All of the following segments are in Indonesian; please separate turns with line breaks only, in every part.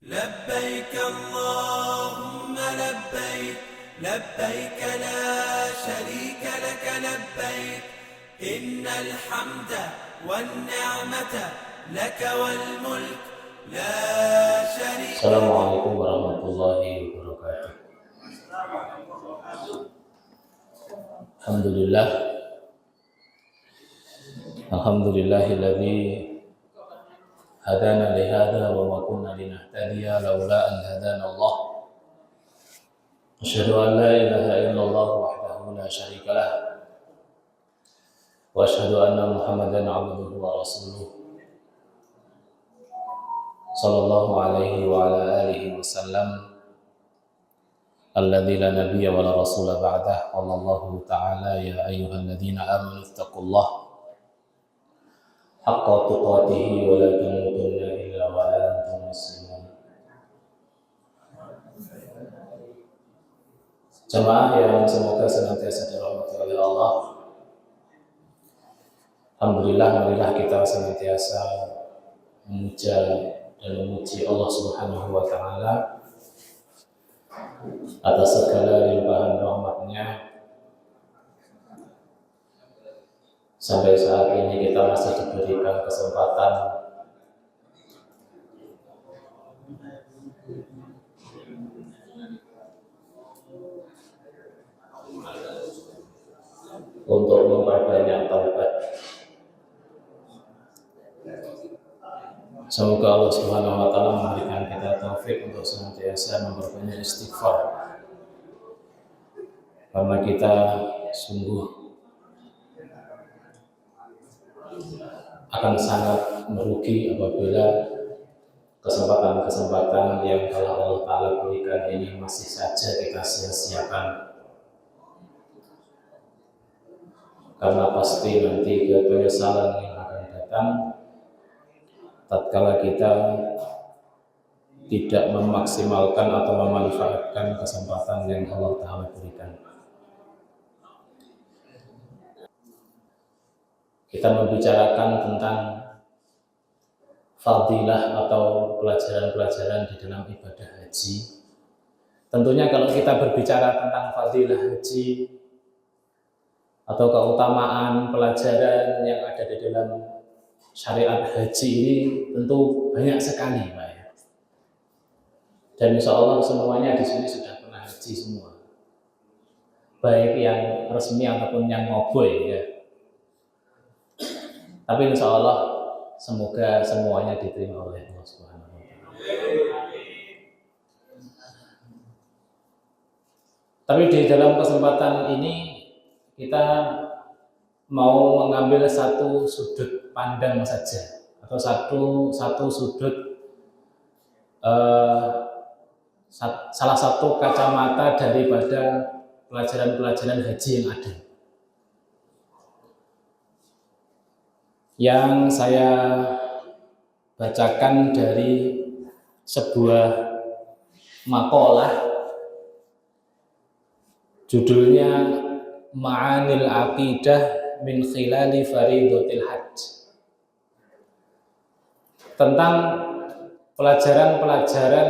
لبيك اللهم لبيك لبيك لا شريك لك لبيك إن الحمد والنعمة لك والملك لا شريك لك.
Assalamualaikum warahmatullahi wabarakatuh. Alhamdulillah. Alhamdulillahilladzi hadana li hadza wa ma kunna linahtadiya laula an hadana Allah. Asyhadu an la ilaha illallah wahdahu la syarika lah. Wa asyhadu anna Muhammadan abduhu wa rasuluh. Sallallahu alaihi wa ala alihi wasallam. Alladzi la nabiyya wa la rasula ba'dah. Wallahu ta'ala ya ayyuhalladzina amanu ittaqullaha haqqa tuqatih wa la tamutunna illa wa antum muslimun. Jemaah yang semoga senantiasa dirahmati oleh Allah. Alhamdulillah, marilah kita senantiasa memuja dan memuji Allah Subhanahu wa taala atas segala limpahan rahmat-Nya. Sampai saat ini kita masih diberikan kesempatan untuk memperbanyak taubat. Semoga Allah Subhanahu wa taala memberikan kita taufik untuk senantiasa memperbanyak istighfar. Karena kita sungguh akan sangat merugi apabila kesempatan-kesempatan yang telah Allah Ta'ala berikan ini masih saja kita sia-siakan. Karena pasti nanti penyesalan yang akan datang tatkala kita tidak memaksimalkan atau memanfaatkan kesempatan yang Allah Ta'ala berikan. Kita membicarakan tentang fadilah atau pelajaran-pelajaran di dalam ibadah haji. Tentunya kalau kita berbicara tentang fadilah haji atau keutamaan pelajaran yang ada di dalam syariat haji ini tentu banyak sekali, Pak ya. Dan insya Allah semuanya di sini sudah pernah haji semua, baik yang resmi ataupun yang ngoboy ya. Tapi insya Allah semoga semuanya diterima oleh Allah Subhanahu wa taala. Tapi di dalam kesempatan ini kita mau mengambil satu sudut pandang saja atau satu sudut salah satu kacamata daripada pelajaran-pelajaran haji yang ada. Yang saya bacakan dari sebuah makalah, judulnya Ma'anil Aqidah min Khilali Faridatil Hajj, tentang pelajaran-pelajaran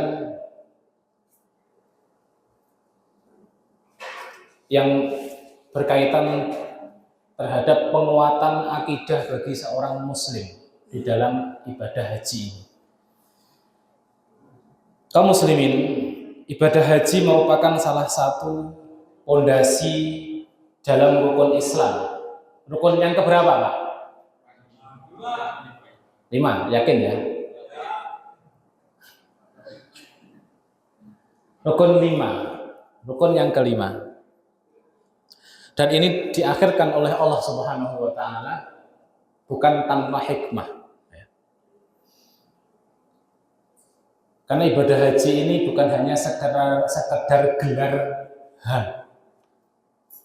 yang berkaitan terhadap penguatan akidah bagi seorang muslim di dalam ibadah haji ini. Kaum muslimin, ibadah haji merupakan salah satu pondasi dalam rukun Islam. Rukun yang keberapa, Pak? 5, yakin ya? Rukun 5, rukun yang kelima. Dan ini diakhirkan oleh Allah Subhanahu wa taala bukan tanpa hikmah. Karena ibadah haji ini bukan hanya sekedar gelar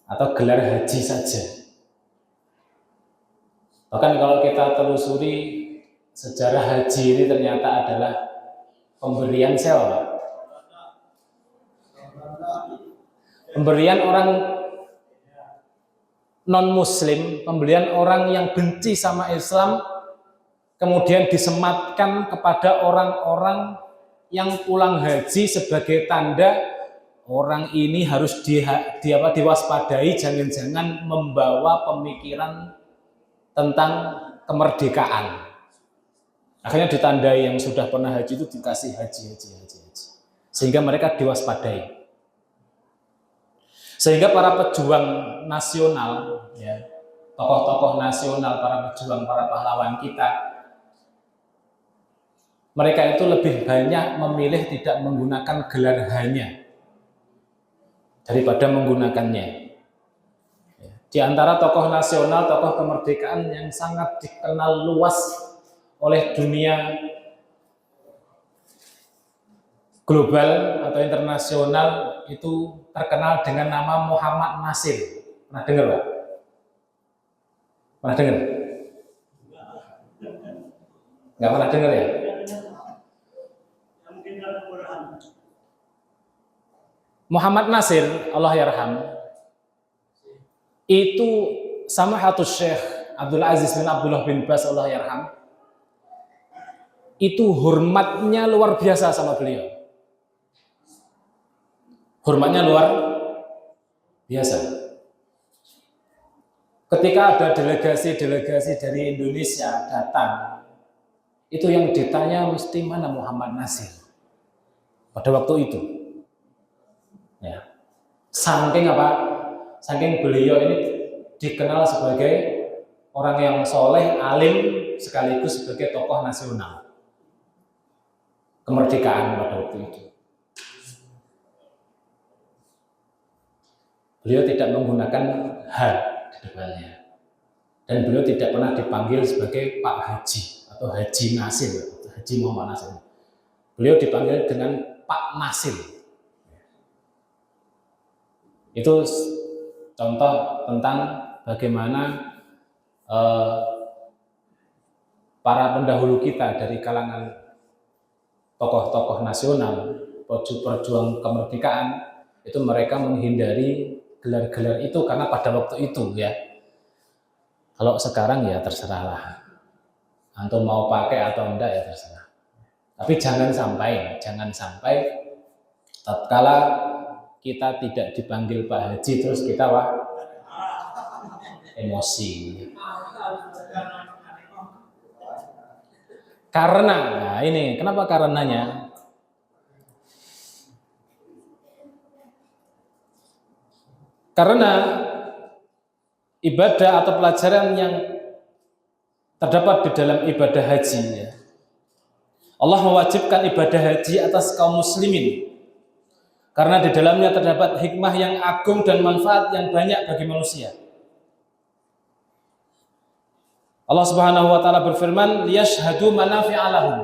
atau gelar haji saja. Bahkan kalau kita telusuri sejarah haji ini ternyata adalah pemberian siapa? Pemberian orang non-muslim, pemberian orang yang benci sama Islam, kemudian disematkan kepada orang-orang yang pulang haji sebagai tanda orang ini harus diwaspadai, jangan-jangan membawa pemikiran tentang kemerdekaan. Akhirnya ditandai yang sudah pernah haji itu dikasih haji. Sehingga mereka diwaspadai. Sehingga para pejuang nasional, ya, tokoh-tokoh nasional, para pejuang, para pahlawan kita, mereka itu lebih banyak memilih tidak menggunakan gelar hanya daripada menggunakannya. Di antara tokoh nasional, tokoh kemerdekaan yang sangat dikenal luas oleh dunia global atau internasional itu terkenal dengan nama Muhammad Nasir. Pernah dengar, Pak? Pernah dengar? Nggak pernah dengar ya? Muhammad Nasir, Allah yarham, itu Samahatus Syekh Abdul Aziz bin Abdullah bin Bas, Allah yarham, itu hormatnya luar biasa sama beliau. Hormatnya luar biasa. Ketika ada delegasi-delegasi dari Indonesia datang, itu yang ditanya mesti mana Muhammad Nasir pada waktu itu. Ya. Saking apa? Saking beliau ini dikenal sebagai orang yang soleh, alim, sekaligus sebagai tokoh nasional kemerdekaan pada waktu itu. Beliau tidak menggunakan H di depannya, dan beliau tidak pernah dipanggil sebagai Pak Haji atau Haji Nasir atau Haji Muhammad Nasir. Beliau dipanggil dengan Pak Nasir. Itu contoh tentang bagaimana para pendahulu kita dari kalangan tokoh-tokoh nasional, pejuang kemerdekaan, itu mereka menghindari gelar-gelar itu karena pada waktu itu, ya. Kalau sekarang ya terserahlah, antum mau pakai atau enggak ya terserah. Tapi jangan sampai tatkala kita tidak dipanggil Pak Haji terus kita emosi. Karena, nah ini kenapa karenanya? Karena ibadah atau pelajaran yang terdapat di dalam ibadah haji, ya. Allah mewajibkan ibadah haji atas kaum muslimin karena di dalamnya terdapat hikmah yang agung dan manfaat yang banyak bagi manusia. Allah Subhanahu wa taala berfirman, liyashhadu manafi'a lahum,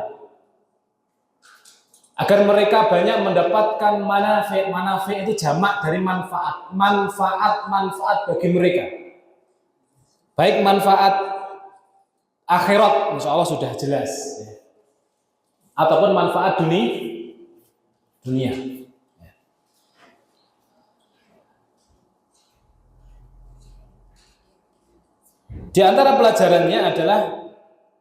agar mereka banyak mendapatkan manafi' itu jamak dari manfaat bagi mereka. Baik manfaat akhirat, insya Allah sudah jelas, ataupun manfaat dunia. Di antara pelajarannya adalah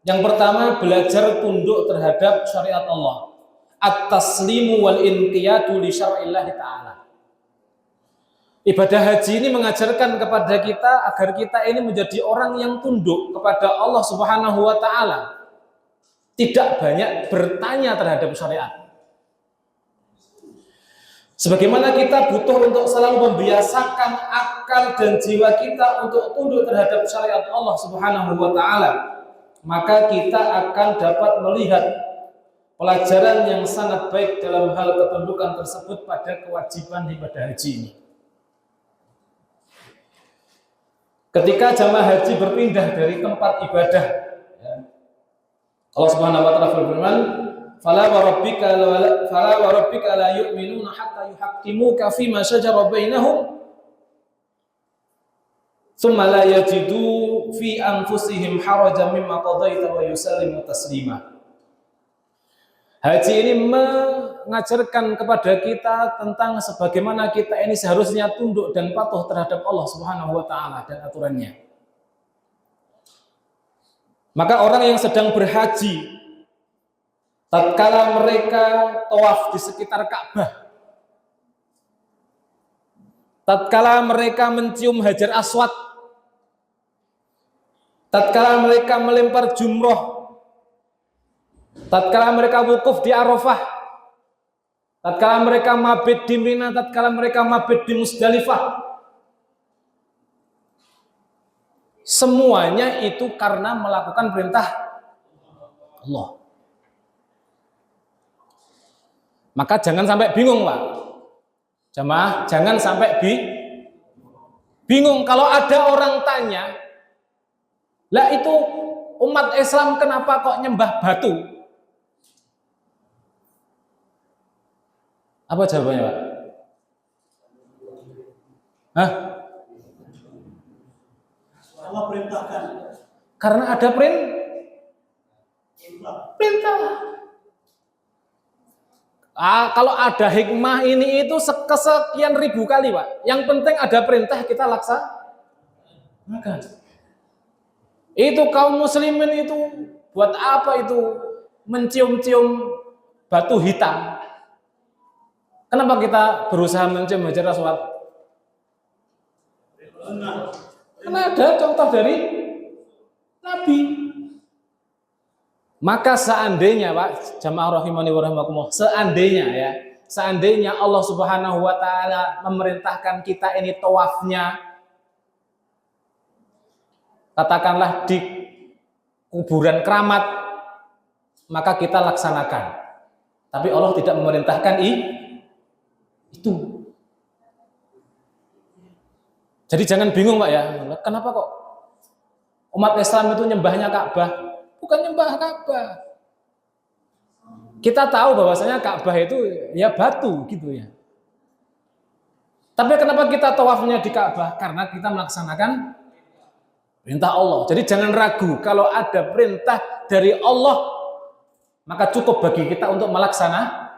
yang pertama, belajar tunduk terhadap syariat Allah. At-taslimu wal inqiyadu li syar'illahi ta'ala. Ibadah haji ini mengajarkan kepada kita agar kita ini menjadi orang yang tunduk kepada Allah Subhanahu wa taala. Tidak banyak bertanya terhadap syariat. Sebagaimana kita butuh untuk selalu membiasakan akal dan jiwa kita untuk tunduk terhadap syariat Allah Subhanahu wa taala, maka kita akan dapat melihat pelajaran yang sangat baik dalam hal ketundukan tersebut pada kewajiban ibadah haji ini. Ketika jamaah haji berpindah dari tempat ibadah, ya, Allah Subhanahu wa taala berfirman, "Fala wa rabbika la yu'minuna hatta yuhaqqimuka fima shajara bainahum thumma la yajidu fi anfusihim harajan mimma qadaita wa yusallimu taslima." Haji ini mengajarkan kepada kita tentang sebagaimana kita ini seharusnya tunduk dan patuh terhadap Allah Subhanahu wa taala dan aturannya. Maka orang yang sedang berhaji, tatkala mereka tawaf di sekitar Ka'bah, tatkala mereka mencium Hajar Aswad, tatkala mereka melempar jumroh, tatkala mereka wukuf di Arafah, tatkala mereka mabit di Mina, tatkala mereka mabit di Musdalifah, semuanya itu karena melakukan perintah Allah. Maka jangan sampai bingung, Pak. Jamaah, jangan sampai bingung kalau ada orang tanya, lah itu umat Islam kenapa kok nyembah batu? Apa jawabannya, Pak? Hah?
Allah perintahkan.
Karena ada perintah. Kalau ada hikmah ini itu kesekian ribu kali, Pak. Yang penting ada perintah, kita laksanakan. Itu kaum muslimin itu buat apa itu mencium-cium batu hitam? Kenapa kita berusaha mencium Hajar Aswad? Karena ada contoh dari Nabi. Maka seandainya, Pak, jamaah rahimani wa rahimakumullah, seandainya Allah Subhanahu wa taala memerintahkan kita ini tawafnya katakanlah di kuburan keramat, maka kita laksanakan. Tapi Allah tidak memerintahkan itu. Jadi jangan bingung, Pak, ya. Kenapa kok umat Islam itu nyembahnya Ka'bah? Bukan nyembah Ka'bah. Kita tahu bahwasanya Ka'bah itu ya batu gitu ya. Tapi kenapa kita tawafnya di Ka'bah? Karena kita melaksanakan perintah Allah. Jadi jangan ragu, kalau ada perintah dari Allah, maka cukup bagi kita untuk melaksanakan.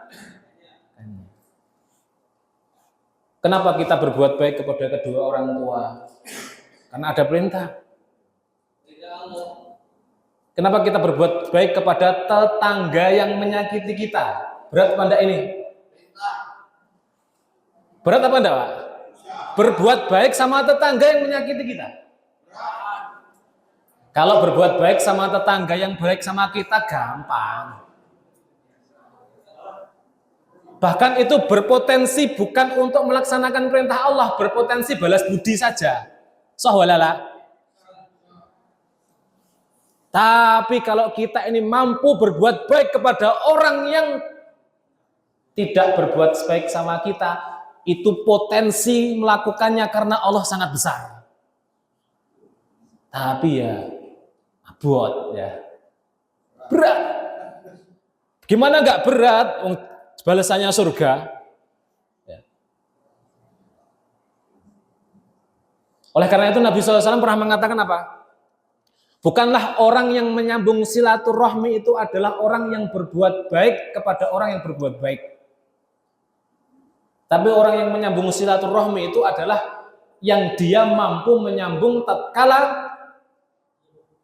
Kenapa kita berbuat baik kepada kedua orang tua? Karena ada perintah. Kenapa kita berbuat baik kepada tetangga yang menyakiti kita? Berat apa enggak ini? Berat apa enggak, Pak? Berbuat baik sama tetangga yang menyakiti kita. Kalau berbuat baik sama tetangga yang baik sama kita gampang. Bahkan itu berpotensi bukan untuk melaksanakan perintah Allah, berpotensi balas budi saja. Sahwalala. Tapi kalau kita ini mampu berbuat baik kepada orang yang tidak berbuat baik sama kita, itu potensi melakukannya karena Allah sangat besar. Tapi ya abot ya. Berat. Gimana enggak berat? Balasannya surga. Ya. Oleh karena itu Nabi SAW pernah mengatakan apa? Bukanlah orang yang menyambung silaturahmi itu adalah orang yang berbuat baik kepada orang yang berbuat baik. Tapi orang yang menyambung silaturahmi itu adalah yang dia mampu menyambung tatkala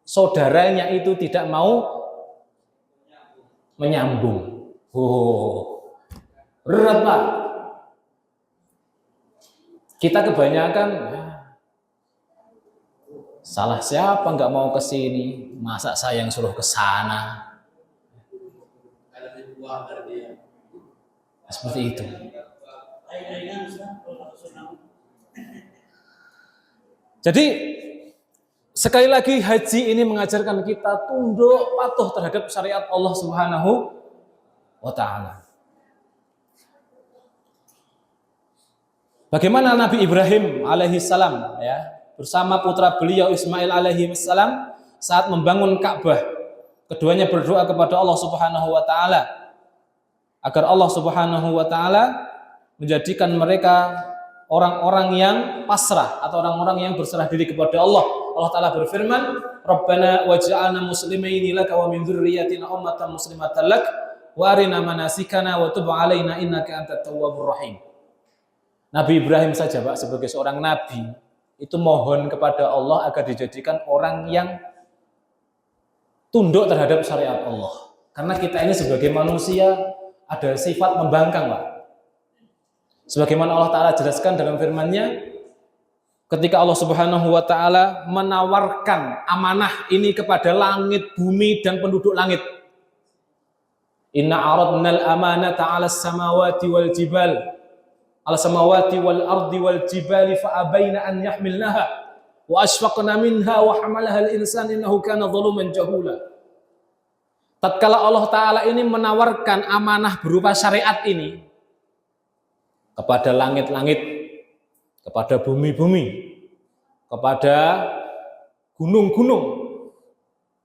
saudaranya itu tidak mau menyambung. Berat, Pak. Kita kebanyakan salah siapa nggak mau ke sini? Masa saya yang suruh ke sana? Seperti itu. Jadi sekali lagi haji ini mengajarkan kita tunduk patuh terhadap syariat Allah Subhanahu wa taala. Bagaimana Nabi Ibrahim alaihi salam ya, bersama putra beliau Ismail alaihi salam saat membangun Ka'bah, keduanya berdoa kepada Allah Subhanahu wa taala agar Allah Subhanahu wa taala menjadikan mereka orang-orang yang pasrah atau orang-orang yang berserah diri kepada Allah. Allah taala berfirman, "Rabbana waj'alna muslimaini laka wa min dzurriyyatina ummatan muslimatan lak wa arina manasikana wa tub 'alaina innaka antat tawwabur rahim." Nabi Ibrahim saja, Pak, sebagai seorang nabi itu mohon kepada Allah agar dijadikan orang yang tunduk terhadap syariat Allah. Karena kita ini sebagai manusia ada sifat membangkang, Pak. Sebagaimana Allah Ta'ala jelaskan dalam firman-Nya, ketika Allah Subhanahu wa Ta'ala menawarkan amanah ini kepada langit, bumi, dan penduduk langit. Inna aradnal amanata 'alas samawati wal jibal, 'alas samawati wal ardi wal jibali fa abaina an yahmilnaha wa ashfaqna minha wa hamalaha al-insan innahu kana zaluman jahula. Tatkala Allah Ta'ala ini menawarkan amanah berupa syariat ini kepada langit-langit, kepada bumi-bumi, kepada gunung-gunung,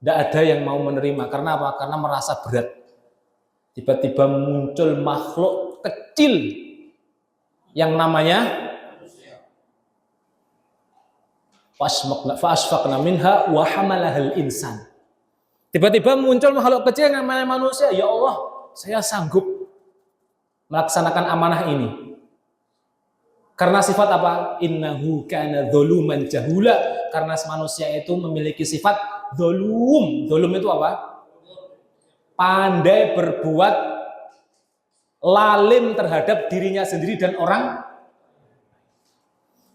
tidak ada yang mau menerima. Karena apa? Karena merasa berat. Tiba-tiba muncul makhluk kecil yang namanya fa'ashfaqna minha wa hamalahal insan. Tiba-tiba muncul makhluk kecil yang namanya manusia. Ya Allah, saya sanggup melaksanakan amanah ini. Karena sifat apa? Innahu kana zaluman jahula. Karena manusia itu memiliki sifat zalum. Zalum itu apa? Pandai berbuat lalim terhadap dirinya sendiri dan orang.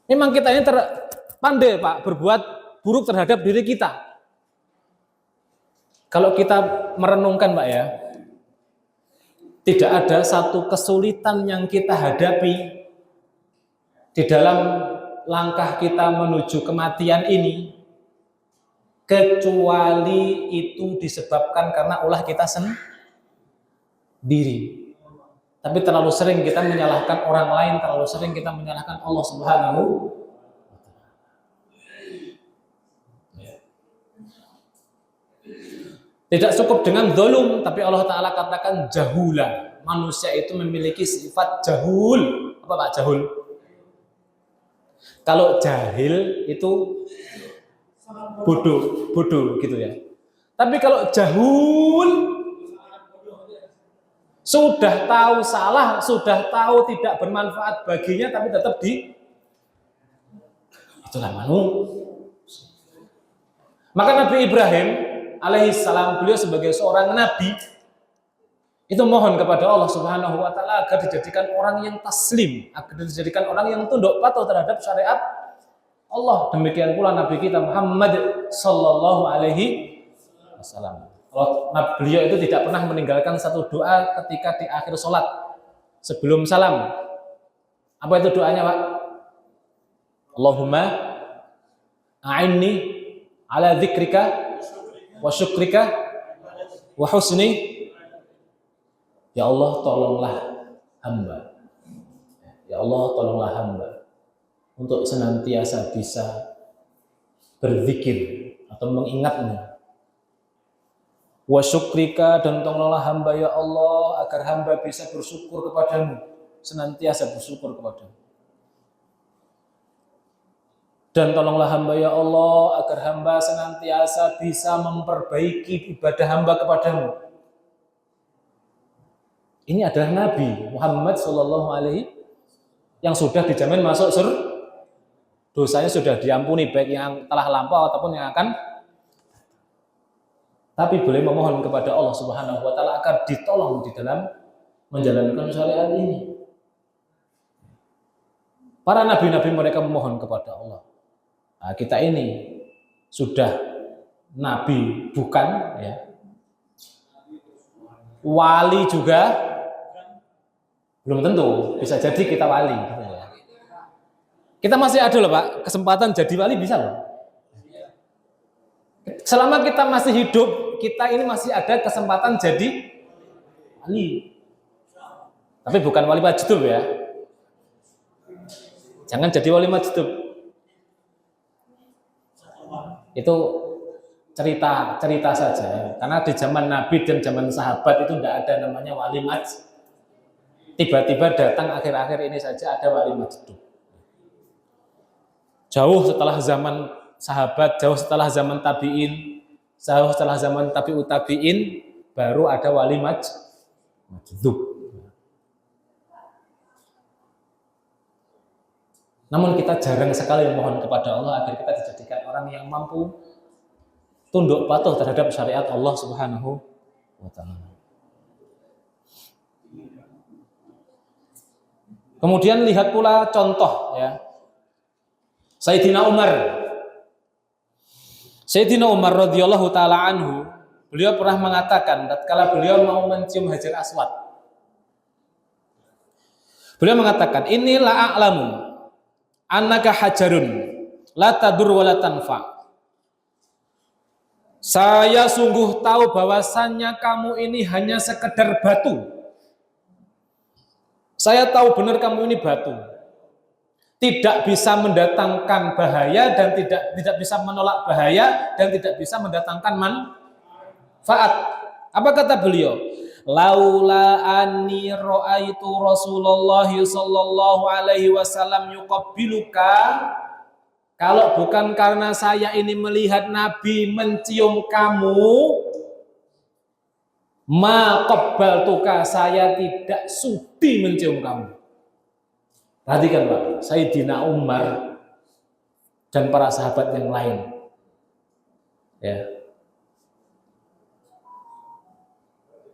Memang kita ini pandai, Pak, berbuat buruk terhadap diri kita. Kalau kita merenungkan, Pak, ya, tidak ada satu kesulitan yang kita hadapi di dalam langkah kita menuju kematian ini kecuali itu disebabkan karena ulah kita sendiri. Tapi terlalu sering kita menyalahkan orang lain, terlalu sering kita menyalahkan Allah Subhanahu. Tidak cukup dengan dzulum, tapi Allah Ta'ala katakan jahula. Manusia itu memiliki sifat jahul. Apa Pak jahul? Kalau jahil itu bodoh gitu ya. Tapi kalau jahul, sudah tahu salah, sudah tahu tidak bermanfaat baginya, tapi tetap itulah manusia. Maka Nabi Ibrahim alaihissalam, beliau sebagai seorang nabi itu mohon kepada Allah Subhanahu wa Ta'ala agar dijadikan orang yang taslim, agar dijadikan orang yang tunduk patuh terhadap syariat Allah. Demikian pula Nabi kita Muhammad sallallahu alaihi wasallam. Beliau itu tidak pernah meninggalkan satu doa ketika di akhir sholat sebelum salam. Apa itu doanya, Pak? Allahumma a'inni ala dzikrika wa syukrika wa husni. Ya Allah, tolonglah hamba. Ya Allah, tolonglah hamba untuk senantiasa bisa berzikir atau mengingatmu. Wa syukrika, dan tolonglah hamba ya Allah agar hamba bisa bersyukur kepadamu, senantiasa bersyukur kepadamu. Dan tolonglah hamba ya Allah agar hamba senantiasa bisa memperbaiki ibadah hamba kepadamu. Ini adalah Nabi Muhammad sallallahu alaihi yang sudah dijamin masuk surga. Dosanya sudah diampuni, baik yang telah lampau ataupun yang akan. Tapi boleh memohon kepada Allah Subhanahu wa Ta'ala agar ditolong di dalam menjalankan syariat ini. Para nabi-nabi mereka memohon kepada Allah. Nah, kita ini sudah nabi bukan, ya, wali juga belum tentu, bisa jadi kita wali. Kita masih ada loh Pak, kesempatan jadi wali bisa loh. Selama kita masih hidup, kita ini masih ada kesempatan jadi wali. Tapi bukan wali majdub ya. Jangan jadi wali majdub. Itu cerita saja. Karena di zaman Nabi dan zaman sahabat itu tidak ada namanya wali majdub. Tiba-tiba datang akhir-akhir ini saja ada wali majdub. Jauh setelah zaman sahabat, jauh setelah zaman tabi'in, jauh setelah zaman tabi'ut tabi'in, baru ada wali majdub. Namun kita jarang sekali memohon kepada Allah agar kita dijadikan orang yang mampu tunduk patuh terhadap syariat Allah Subhanahu wa Ta'ala. Kemudian lihat pula contoh ya. Sayyidina Umar. Sayyidina Umar radhiyallahu taala anhu, beliau pernah mengatakan tatkala beliau mau mencium Hajar Aswad. Beliau mengatakan, "Inilah a'lamu annaka hajarun la tadur wa la tanfa." Saya sungguh tahu bahwasannya kamu ini hanya sekedar batu. Saya tahu benar kamu ini batu. Tidak bisa mendatangkan bahaya dan tidak bisa menolak bahaya dan tidak bisa mendatangkan manfaat. Apa kata beliau? Laula anni ra'aitu Rasulullah sallallahu alaihi wasallam yuqabbiluka, kalau bukan karena saya ini melihat Nabi mencium kamu, ma qabbaltuka, saya tidak sudi mencium kamu. Perhatikan Pak, Sayyidina Umar dan para sahabat yang lain. Ya.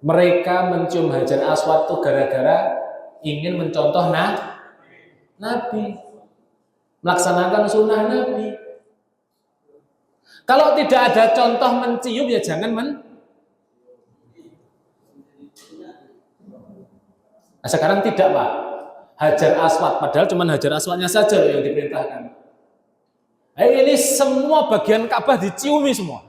Mereka mencium Hajar Aswad itu gara-gara ingin mencontoh Nabi, melaksanakan sunnah Nabi. Kalau tidak ada contoh mencium ya jangan Nah, sekarang tidak Pak, Hajar Aswad, padahal cuma Hajar Aswadnya saja yang diperintahkan. Nah, ini semua bagian Ka'bah diciumi semua.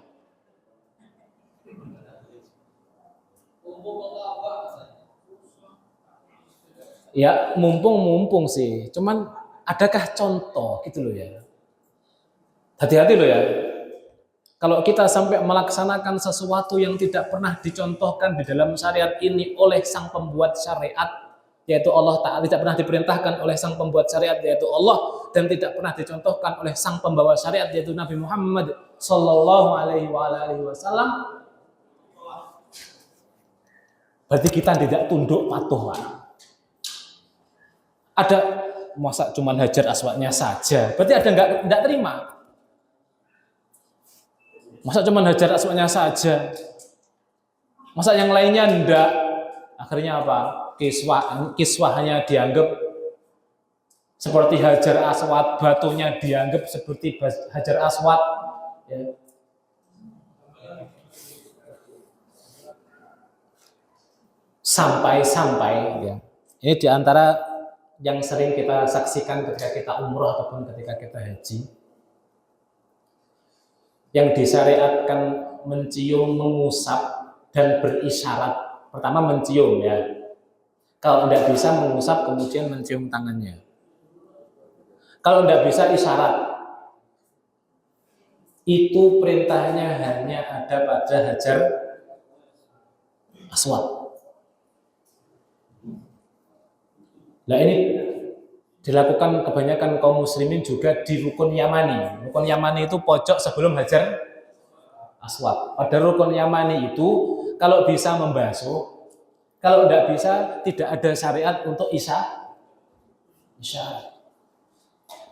Ya mumpung sih, cuman adakah contoh gitu loh ya. Hati-hati loh ya. Kalau kita sampai melaksanakan sesuatu yang tidak pernah dicontohkan di dalam syariat ini oleh sang pembuat syariat, yaitu Allah Ta'ala, tidak pernah diperintahkan oleh sang pembuat syariat yaitu Allah, dan tidak pernah dicontohkan oleh sang pembawa syariat yaitu Nabi Muhammad Sallallahu Alaihi Wasallam, berarti kita tidak tunduk patuh. Ada masa cuman Hajar Aswadnya saja, berarti ada enggak terima. Masa cuman Hajar Aswadnya saja, masa yang lainnya enggak. Akhirnya apa? Kiswah hanya dianggap seperti Hajar Aswad, batunya dianggap seperti Hajar Aswad. Ya. Sampai-sampai ya. Ini diantara yang sering kita saksikan ketika kita umroh ataupun ketika kita haji, yang disyariatkan mencium, mengusap dan berisyarat. Pertama mencium ya, kalau tidak bisa mengusap kemudian mencium tangannya. Kalau tidak bisa isyarat. Itu perintahnya hanya ada pada Hajar Aswad. Nah ini dilakukan kebanyakan kaum muslimin juga di rukun Yamani. Rukun Yamani itu pojok sebelum Hajar Aswad. Pada rukun Yamani itu kalau bisa membasuh, kalau tidak bisa tidak ada syariat untuk isyarat.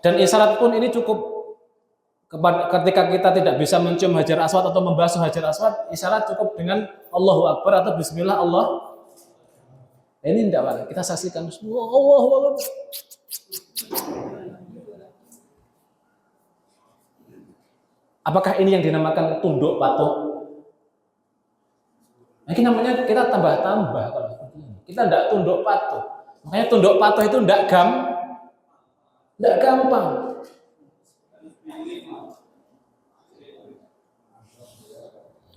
Dan isyarat pun ini cukup ketika kita tidak bisa mencium Hajar Aswad atau membasuh Hajar Aswad, isyarat cukup dengan Allahu Akbar atau Bismillah Allah. Ini tidak Pak, kita saksikan Allahu Akbar. Apakah ini yang dinamakan tunduk patuh? Nah, ini namanya kita tambah-tambah kalau seperti ini. Kita tidak tunduk patuh. Makanya tunduk patuh itu tidak gampang.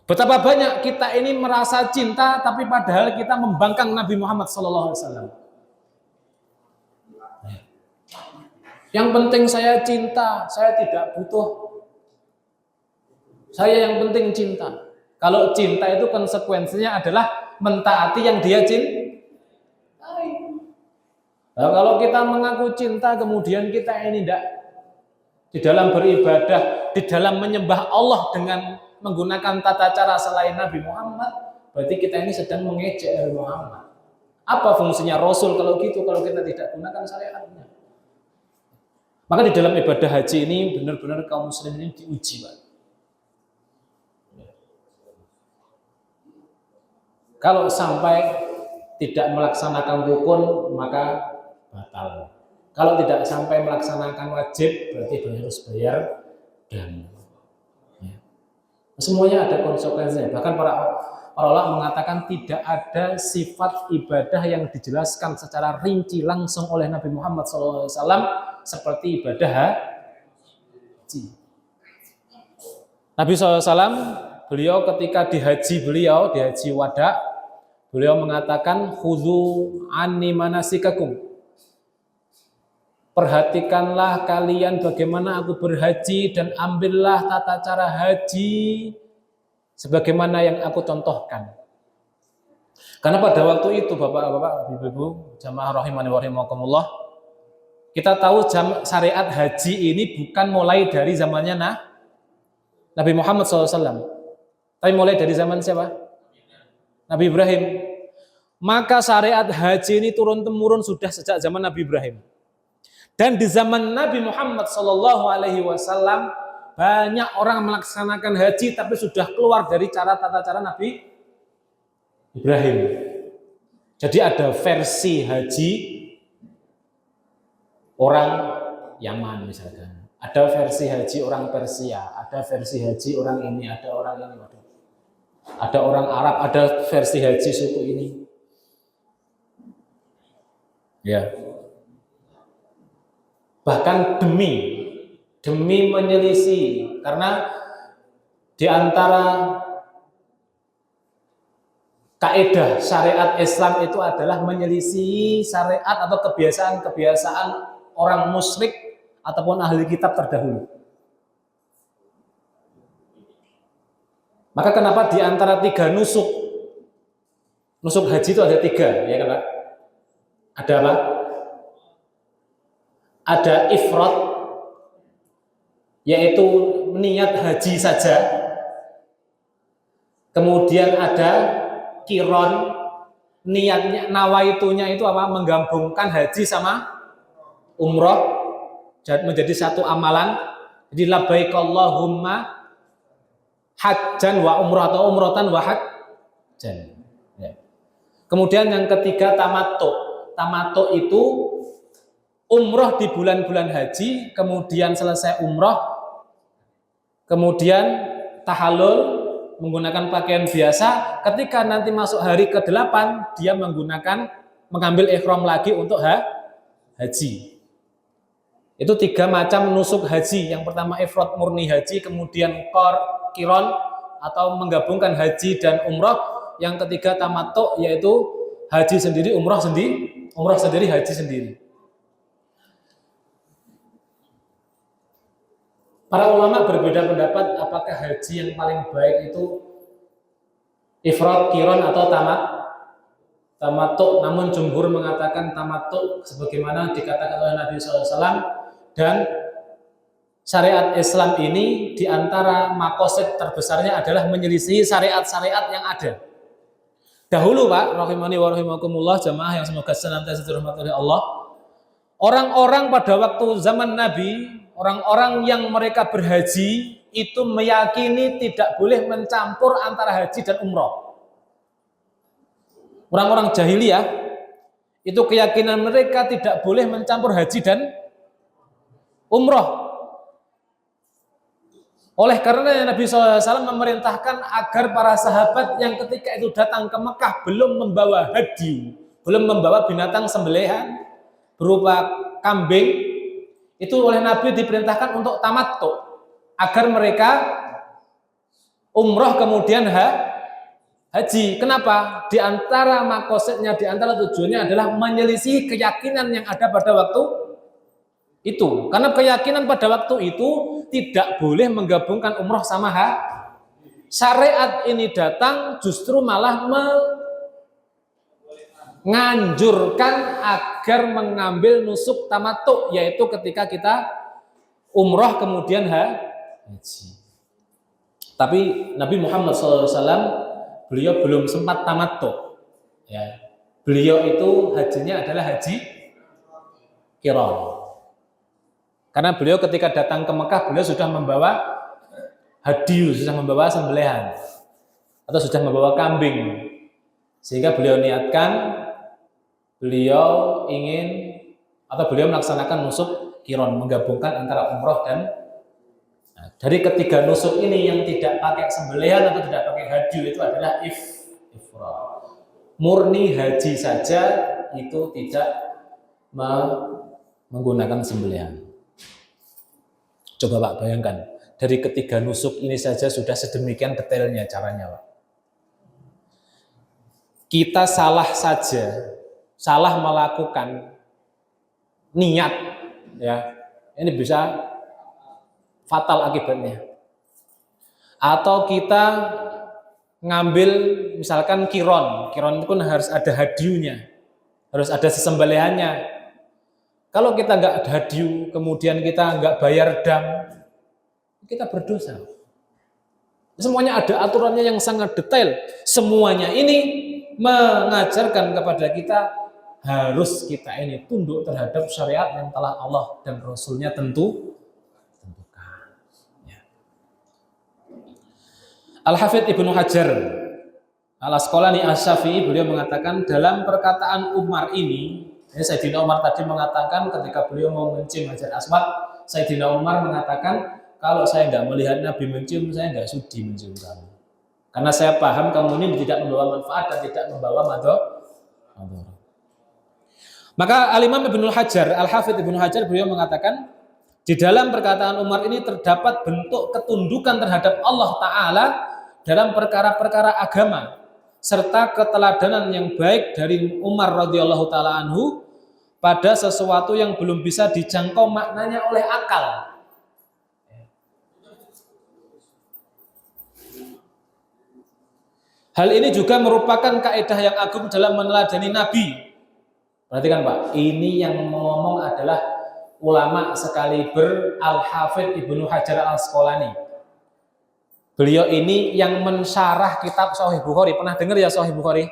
Betapa banyak kita ini merasa cinta, tapi padahal kita membangkang Nabi Muhammad SAW. Yang penting saya cinta, saya tidak butuh. Saya yang penting cinta. Kalau cinta itu konsekuensinya adalah mentaati yang dia cintai. Nah, kalau kita mengaku cinta, kemudian kita ini tidak di dalam beribadah, di dalam menyembah Allah dengan menggunakan tata cara selain Nabi Muhammad, berarti kita ini sedang mengejek Nabi Muhammad. Apa fungsinya Rasul kalau gitu, kalau kita tidak gunakan syariatnya? Maka di dalam ibadah haji ini benar-benar kaum muslimin diuji, Pak. Kalau sampai tidak melaksanakan rukun, maka batal. Kalau tidak sampai melaksanakan wajib, berarti harus bayar dam. Ya. Semuanya ada konsekuensinya. Bahkan para ulama mengatakan tidak ada sifat ibadah yang dijelaskan secara rinci langsung oleh Nabi Muhammad SAW seperti ibadah haji. Nabi SAW, beliau ketika di haji wada, beliau mengatakan khudhu anni manasikakum. Perhatikanlah kalian bagaimana aku berhaji dan ambillah tata cara haji sebagaimana yang aku contohkan. Karena pada waktu itu Bapak-bapak, Ibu-ibu, jamaah rahimani wa rahimakumullah, kita tahu syariat haji ini bukan mulai dari zamannya Nabi Muhammad SAW, tapi mulai dari zaman siapa? Nabi Ibrahim. Maka syariat haji ini turun-temurun sudah sejak zaman Nabi Ibrahim. Dan di zaman Nabi Muhammad SAW banyak orang melaksanakan haji tapi sudah keluar dari tata cara Nabi Ibrahim. Jadi ada versi haji orang Yaman misalkan, ada versi haji orang Persia, ada versi haji orang ini, ada orang ini, ada orang Arab, ada versi haji suku ini. Ya. Bahkan demi menyelisih, karena di antara kaidah syariat Islam itu adalah menyelisih syariat atau kebiasaan-kebiasaan orang musyrik ataupun ahli kitab terdahulu. Maka kenapa di antara 3 nusuk haji itu ada 3, ya kan Pak? Ada apa? Ada ifrat, yaitu niat haji saja. Kemudian ada kiron, niatnya nawaitunya itu apa? Menggabungkan haji sama umroh menjadi satu amalan. Jadi labbaik Allahumma hajjan wa umrah atau umrotan wa hajjan. Ya. Kemudian yang ketiga tamattu. Tamattu itu umroh di bulan-bulan haji, kemudian selesai umroh, kemudian tahallul menggunakan pakaian biasa. Ketika nanti masuk hari ke-8, dia mengambil ihram lagi untuk haji. Itu 3 macam nusuk haji. Yang pertama ifrat murni haji, kemudian kiron atau menggabungkan haji dan umroh. Yang ketiga tamattu, yaitu haji sendiri, umroh sendiri, haji sendiri. Para ulama berbeda pendapat apakah haji yang paling baik itu ifrat, kiron atau tamattu. Namun jumhur mengatakan tamattu sebagaimana dikatakan oleh Nabi SAW. Dan syariat Islam ini diantara maqasid terbesarnya adalah menyelisih syariat-syariat yang ada. Dahulu Pak, rahimani wa rahimakumullah, jamaah yang semoga senantiasa dirahmati oleh Allah. Orang-orang pada waktu zaman Nabi, orang-orang yang mereka berhaji itu meyakini tidak boleh mencampur antara haji dan umroh. Orang-orang jahiliyah itu keyakinan mereka tidak boleh mencampur haji dan umroh. Oleh karena Nabi SAW memerintahkan agar para sahabat yang ketika itu datang ke Mekah belum membawa hadi, belum membawa binatang sembelihan berupa kambing, itu oleh Nabi diperintahkan untuk tamattu, agar mereka umroh kemudian haji. Kenapa? Di antara maqasidnya, di antara tujuannya adalah menyelisih keyakinan yang ada pada waktu itu. Karena keyakinan pada waktu itu tidak boleh menggabungkan umroh sama syariat ini datang justru malah menganjurkan agar mengambil nusuk tamattu, yaitu ketika kita umroh kemudian haji. Tapi Nabi Muhammad SAW beliau belum sempat tamattu. Ya. Beliau itu hajinya adalah haji qiran. Karena beliau ketika datang ke Mekah, beliau sudah membawa hadiyu, sudah membawa sembelihan, atau sudah membawa kambing. Sehingga beliau niatkan, beliau ingin atau beliau melaksanakan nusuk qiron, menggabungkan antara umroh dan dari ketiga nusuk ini yang tidak pakai sembelihan atau tidak pakai haji itu adalah ifrad. Murni haji saja itu tidak menggunakan sembelihan. Coba Pak bayangkan, dari ketiga nusuk ini saja sudah sedemikian detailnya caranya Pak. Kita salah saja, salah melakukan niat, ya ini bisa fatal akibatnya. Atau kita ngambil misalkan qiron itu kan harus ada hadiunya, harus ada sesembelihannya. Kalau kita nggak ada hadiu, kemudian kita nggak bayar dam, kita berdosa. Semuanya ada aturannya yang sangat detail. Semuanya ini mengajarkan kepada kita harus kita ini tunduk terhadap syariat yang telah Allah dan Rasulnya tentukan. Ya. Al-Hafidz Ibnu Hajar Al-Asqalani Asy-Syafi'i beliau mengatakan dalam perkataan Umar ini Sayyidina Umar tadi mengatakan ketika beliau mau mencium Hajar Aswad, Sayyidina Umar mengatakan kalau saya nggak melihat Nabi mencium, saya nggak sudi mencium kamu. Karena saya paham kamu ini tidak membawa manfaat dan tidak membawa madhar. Maka Al-Imam Ibnu Hajar, Al-Hafidz Ibnu Hajar beliau mengatakan di dalam perkataan Umar ini terdapat bentuk ketundukan terhadap Allah Ta'ala dalam perkara-perkara agama serta keteladanan yang baik dari Umar radhiyallahu taala anhu pada sesuatu yang belum bisa dijangkau maknanya oleh akal. Hal ini juga merupakan kaidah yang agung dalam meneladani Nabi. Perhatikan Pak, ini yang ngomong adalah ulama sekaliber Al-Hafidz Ibnu Hajar Al-Asqalani. Beliau ini yang mensyarah kitab Sahih Bukhari. Pernah dengar ya Sahih Bukhari?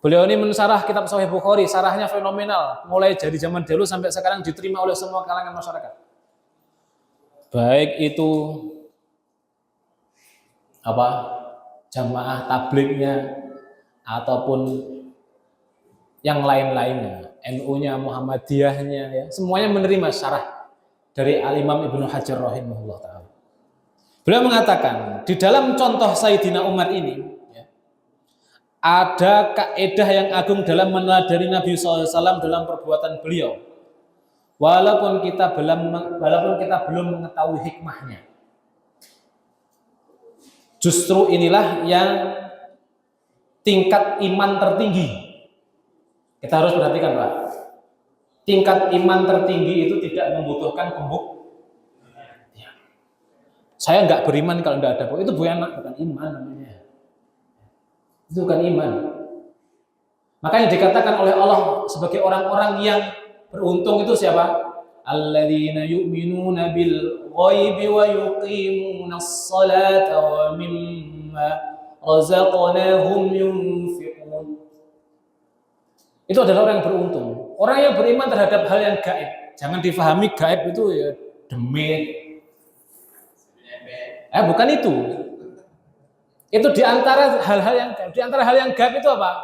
Beliau ini mensyarah kitab Sahih Bukhari, syarahnya fenomenal. Mulai dari zaman dulu sampai sekarang diterima oleh semua kalangan masyarakat. Baik itu jamaah tablignya ataupun yang lain-lainnya, NU-nya, Muhammadiyahnya, ya, semuanya menerima syarah dari Al-Imam Ibnu Hajar rahimahullah ta'ala. Beliau mengatakan, di dalam contoh Sayyidina Umar ini, ya, ada kaidah yang agung dalam meneladani Nabi SAW dalam perbuatan beliau. Walaupun kita belum mengetahui hikmahnya. Justru inilah yang tingkat iman tertinggi. Kita harus perhatikan Pak. Tingkat iman tertinggi itu tidak membutuhkan pembuktian. Saya nggak beriman kalau nggak ada bukti. Itu bukan iman namanya. Itu bukan iman. Makanya dikatakan oleh Allah sebagai orang-orang yang beruntung itu siapa? Alladzina yu'minuna bil ghaibi wa yuqimunas salata wa mimma razaqnahum yunfiqun. Itu adalah orang yang beruntung. Orang yang beriman terhadap hal yang gaib. Jangan difahami gaib itu ya demit. Bukan itu. Itu diantara hal-hal yang gaib. Diantara hal yang gaib itu apa?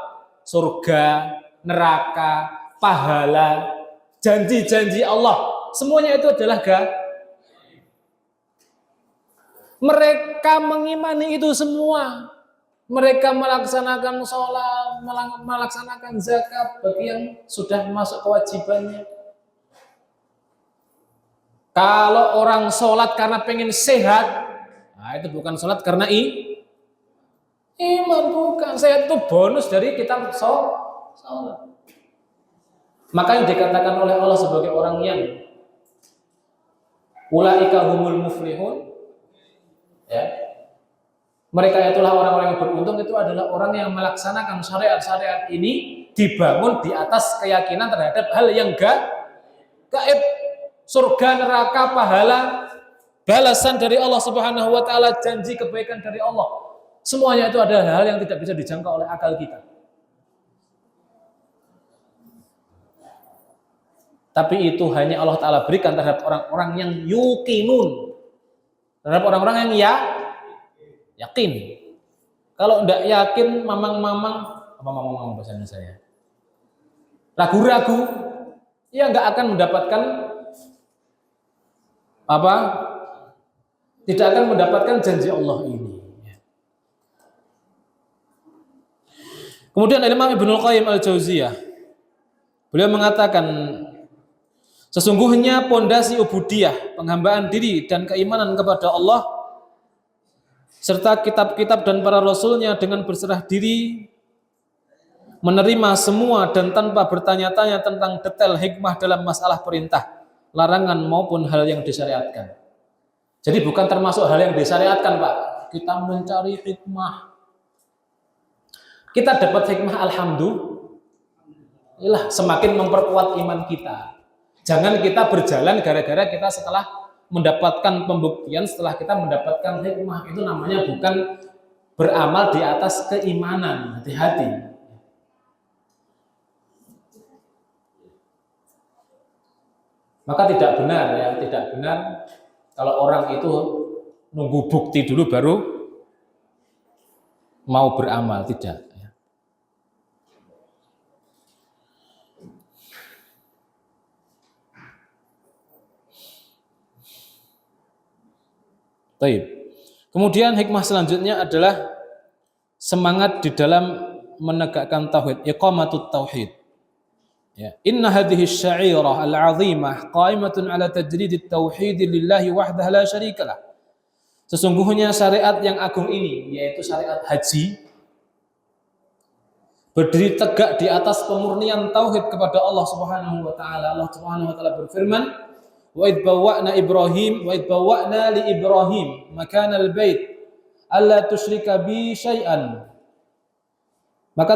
Surga, neraka, pahala, janji-janji Allah. Semuanya itu adalah gaib. Mereka mengimani itu semua. Mereka melaksanakan sholat, melaksanakan zakat bagi yang sudah masuk kewajibannya. Kalau orang sholat karena pengen sehat, nah itu bukan sholat karena iman, bukan. Sehat itu bonus dari kita sholat. Makanya dikatakan oleh Allah sebagai orang yang ulaika humul muflihun, ya. Mereka itulah orang-orang yang beruntung, itu adalah orang yang melaksanakan syariat-syariat ini dibangun di atas keyakinan terhadap hal yang gaib. Surga, neraka, pahala, balasan dari Allah Subhanahu wa taala, janji kebaikan dari Allah. Semuanya itu adalah hal yang tidak bisa dijangkau oleh akal kita. Tapi itu hanya Allah taala berikan terhadap orang-orang yang yuqinun. Terhadap orang-orang yang yakin. Kalau tidak yakin, mamang bahasa Indonesia. ragu-ragu, ia nggak akan mendapatkan apa? Tidak akan mendapatkan janji Allah ini. Kemudian Imam Ibnul Qayyim Al-Jauziyah, beliau mengatakan, sesungguhnya pondasi ubudiyah, penghambaan diri dan keimanan kepada Allah serta kitab-kitab dan para rasulnya dengan berserah diri, menerima semua dan tanpa bertanya-tanya tentang detail hikmah dalam masalah perintah, larangan maupun hal yang disyariatkan. Jadi bukan termasuk hal yang disyariatkan, Pak. Kita mencari hikmah. Kita dapat hikmah, alhamdulillah, semakin memperkuat iman kita. Jangan kita berjalan gara-gara kita setelah mendapatkan pembuktian, setelah kita mendapatkan hikmah. Itu namanya bukan beramal di atas keimanan. Hati-hati. Maka tidak benar ya, tidak benar kalau orang itu nunggu bukti dulu baru mau beramal, tidak. Baik. Kemudian hikmah selanjutnya adalah semangat di dalam menegakkan tauhid, iqamatut tauhid. Ya, inna hadhihi asy-sya'irah al-'azimah qa'imatun 'ala tajridit tauhid lillahi wahdahu la syarikalah. Sesungguhnya syariat yang agung ini, yaitu syariat haji, berdiri tegak di atas pemurnian tauhid kepada Allah Subhanahu wa taala. Allah Subhanahu wa taala berfirman, wa id bawwa'na li Ibrahim makanal bait alla tusyrika bi syai'an. Maka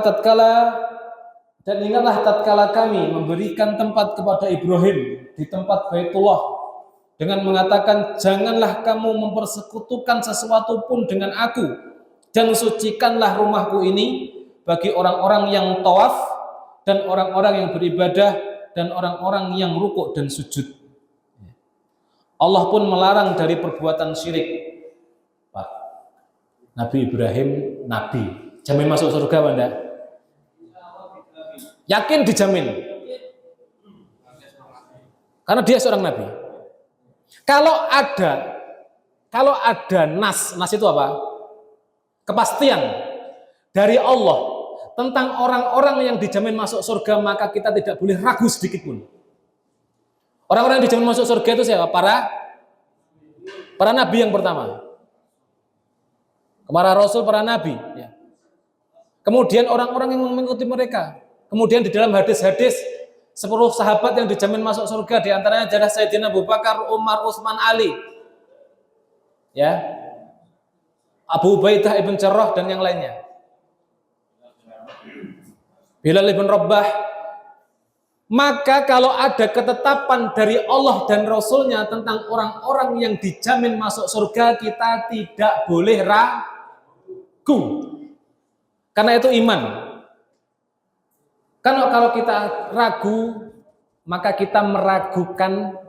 dan ingatlah tatkala kami memberikan tempat kepada Ibrahim di tempat Baitullah dengan mengatakan, janganlah kamu mempersekutukan sesuatu pun dengan aku, dan sucikanlah rumahku ini bagi orang-orang yang tawaf dan orang-orang yang beribadah dan orang-orang yang rukuk dan sujud. Allah pun melarang dari perbuatan syirik. Pak, Nabi Ibrahim nabi, jamin masuk surga Anda? Yakin dijamin, karena dia seorang nabi. Kalau ada nas itu apa? Kepastian dari Allah tentang orang-orang yang dijamin masuk surga, maka kita tidak boleh ragu sedikit pun. Orang-orang yang dijamin masuk surga itu siapa? Para nabi yang pertama, para rasul, para nabi. Ya. Kemudian orang-orang yang mengikuti mereka. Kemudian di dalam hadis-hadis 10 sahabat yang dijamin masuk surga, diantaranya adalah Sayyidina Abu Bakar, Umar, Utsman, Ali, ya, Abu Ubaidah ibn Jarrah dan yang lainnya, Bilal ibn Rabah. Maka kalau ada ketetapan dari Allah dan Rasulnya tentang orang-orang yang dijamin masuk surga, kita tidak boleh ragu, karena itu iman. Kalau kita ragu, maka kita meragukan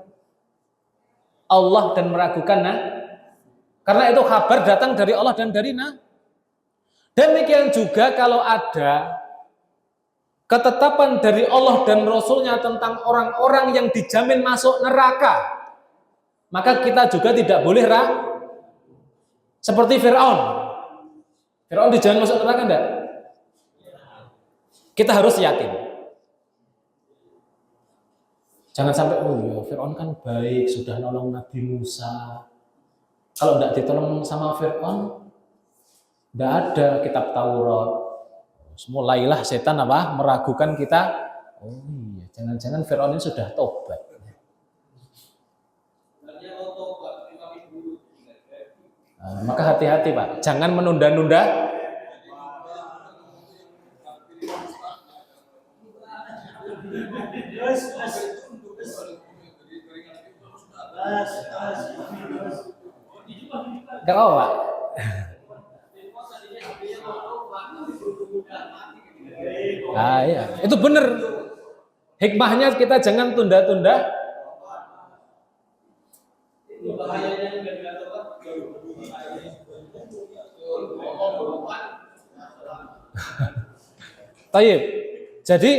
Allah dan meragukan karena itu kabar datang dari Allah dan dari Demikian juga kalau ada ketetapan dari Allah dan Rasulnya tentang orang-orang yang dijamin masuk neraka, maka kita juga tidak boleh seperti Fir'aun. Fir'aun dijamin masuk neraka enggak? Kita harus yakin. Jangan sampai, oh ya Fir'aun kan baik, sudah nolong Nabi Musa. Kalau tidak ditolong sama Fir'aun, tidak ada kitab Taurat. Mulailah setan meragukan kita. Oh iya, jangan-jangan Fir'aun ini sudah tobat. Nah, maka hati-hati Pak, jangan menunda-nunda. Gak apa Pak. Nah, ya. Itu benar. Hikmahnya kita jangan tunda-tunda. Tayyib. Jadi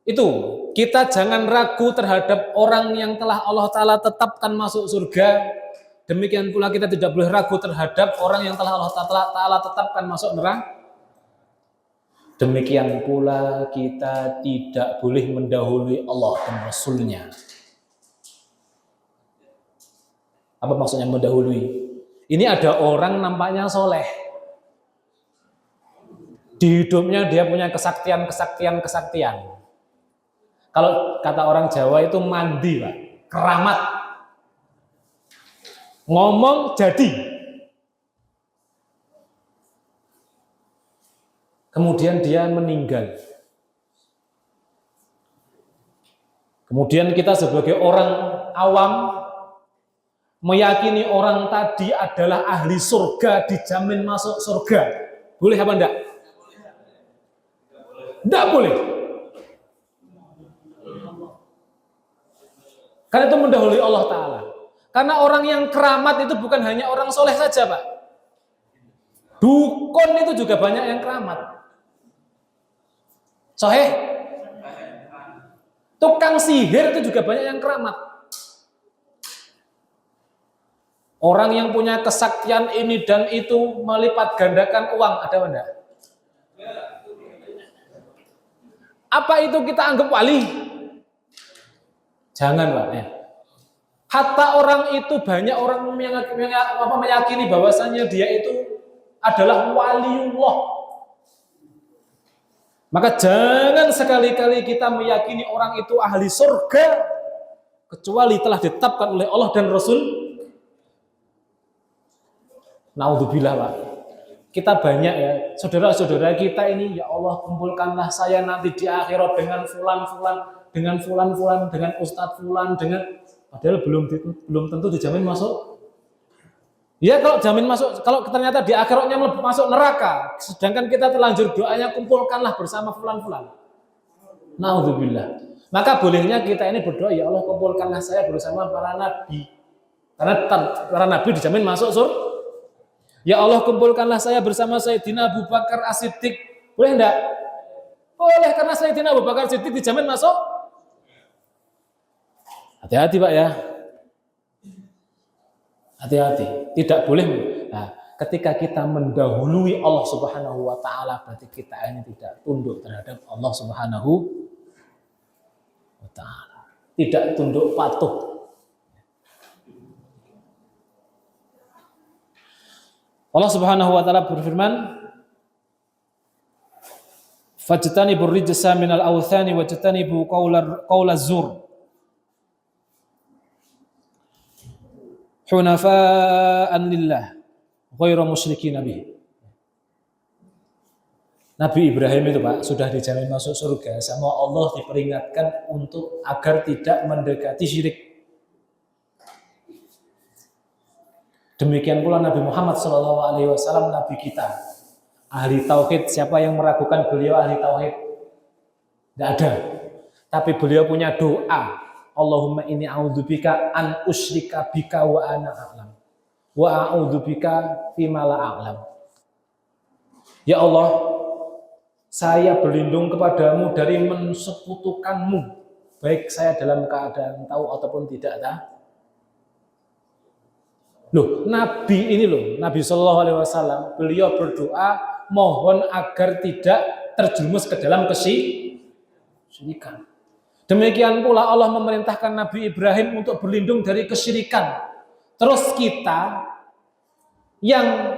Itu, kita jangan ragu terhadap orang yang telah Allah Ta'ala tetapkan masuk surga. Demikian pula kita tidak boleh ragu terhadap orang yang telah Allah Ta'ala tetapkan masuk neraka. Demikian pula kita tidak boleh mendahului Allah dan Rasulnya. Apa maksudnya mendahului? Ini ada orang nampaknya soleh. Di hidupnya dia punya kesaktian. Kalau kata orang Jawa itu mandi, Pak. Keramat. Ngomong jadi. Kemudian dia meninggal. Kemudian kita sebagai orang awam meyakini orang tadi adalah ahli surga, dijamin masuk surga. Boleh apa enggak? Enggak boleh. Karena itu mendahului Allah Ta'ala. Karena orang yang keramat itu bukan hanya orang soleh saja, Pak. Dukun itu juga banyak yang keramat. Soheh. Tukang sihir itu juga banyak yang keramat. Orang yang punya kesaktian ini dan itu melipat gandakan uang, ada enggak? Apa itu kita anggap wali? Jangan, Pak. Ya. Hatta orang itu banyak orang meyakini bahwasanya dia itu adalah waliullah. Maka jangan sekali-kali kita meyakini orang itu ahli surga kecuali telah ditetapkan oleh Allah dan Rasul. Naudzubillah, Pak. Kita banyak ya, saudara-saudara kita ini, ya Allah kumpulkanlah saya nanti di akhirat dengan fulan-fulan, dengan fulan-fulan, dengan ustadz fulan, dengan padahal belum tentu dijamin masuk. Ya kalau jamin masuk, kalau ternyata di akhiratnya masuk neraka, sedangkan kita terlanjur doanya kumpulkanlah bersama fulan-fulan. Naudzubillah. Maka bolehnya kita ini berdoa, ya Allah kumpulkanlah saya bersama para nabi. Karena para nabi dijamin masuk surga. Ya Allah kumpulkanlah saya bersama Sayyidina Abu Bakar As-Siddiq. Boleh enggak? Boleh, karena Sayyidina Abu Bakar As-Siddiq dijamin masuk. Hati-hati, Pak ya. Hati-hati. Tidak boleh. Nah, ketika kita mendahului Allah Subhanahu wa Ta'ala, berarti kita ini tidak tunduk terhadap Allah Subhanahu wa Ta'ala. Tidak tunduk patuh. Allah Subhanahu wa Ta'ala berfirman, "Fajtanibur rijsa minal awthani wajtanibu qaulaz zur hunafa'an lillah ghairu musyrikin bih." Nabi Ibrahim itu, Pak, sudah dijamin masuk surga sama Allah, diperingatkan untuk agar tidak mendekati syirik. Demikian pula Nabi Muhammad SAW, Nabi kita, ahli tauhid. Siapa yang meragukan beliau ahli tauhid? Tidak ada. Tapi beliau punya doa, Allahumma inni a'udzubika an usyrika bika wa ana a'lam wa a'udzubika fima la a'lam. Ya Allah, saya berlindung kepadamu dari mensekutukanmu, baik saya dalam keadaan tahu ataupun tidak tahu. Loh, Nabi ini loh, Nabi Shallallahu Alaihi Wasallam, beliau berdoa mohon agar tidak terjerumus ke dalam kesyirikan. Demikian pula Allah memerintahkan Nabi Ibrahim untuk berlindung dari kesyirikan. Terus kita yang